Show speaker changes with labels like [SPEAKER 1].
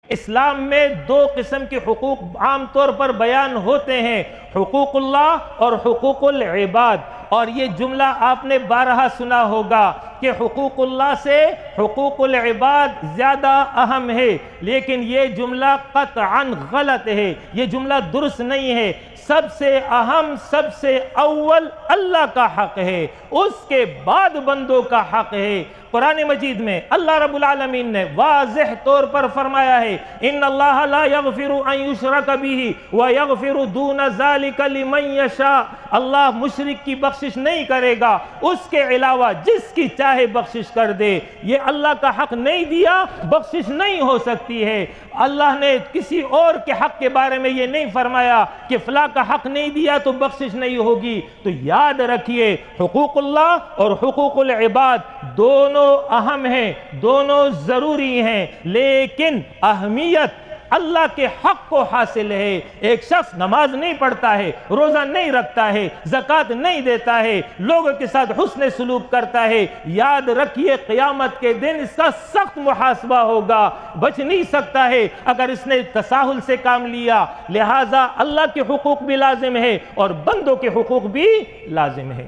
[SPEAKER 1] اسلام میں دو قسم کے حقوق عام طور پر بیان ہوتے ہیں، حقوق اللہ اور حقوق العباد، اور یہ جملہ آپ نے بارہا سنا ہوگا کہ حقوق اللہ سے حقوق العباد زیادہ اہم ہے، لیکن یہ جملہ قطعاً غلط ہے، یہ جملہ درست نہیں ہے۔ سب سے اہم، سب سے اول اللہ کا حق ہے، اس کے بعد بندوں کا حق ہے۔ قرآن مجید میں اللہ رب العالمین نے واضح طور پر فرمایا ہے، ان اللہ لا یغفر ان یشرک بہ ویغفر دون ذلک لمن یشاء، اللہ مشرک کی بخشش نہیں کرے گا، اس کے علاوہ جس کی چاہے بخشش کر دے۔ یہ اللہ کا حق نہیں دیا، بخشش نہیں ہو سکتی ہے۔ اللہ نے کسی اور کے حق کے بارے میں یہ نہیں فرمایا کہ فلاں کا حق نہیں دیا تو بخشش نہیں ہوگی۔ تو یاد رکھیے، حقوق اللہ اور حقوق العباد دونوں اہم ہیں، دونوں ضروری ہیں، لیکن اہمیت اللہ کے حق کو حاصل ہے۔ ایک شخص نماز نہیں پڑھتا ہے، روزہ نہیں رکھتا ہے، زکوٰۃ نہیں دیتا ہے، لوگوں کے ساتھ حسن سلوک کرتا ہے، یاد رکھیے قیامت کے دن اس کا سخت محاسبہ ہوگا، بچ نہیں سکتا ہے اگر اس نے تساہل سے کام لیا۔ لہٰذا اللہ کے حقوق بھی لازم ہے اور بندوں کے حقوق بھی لازم ہے۔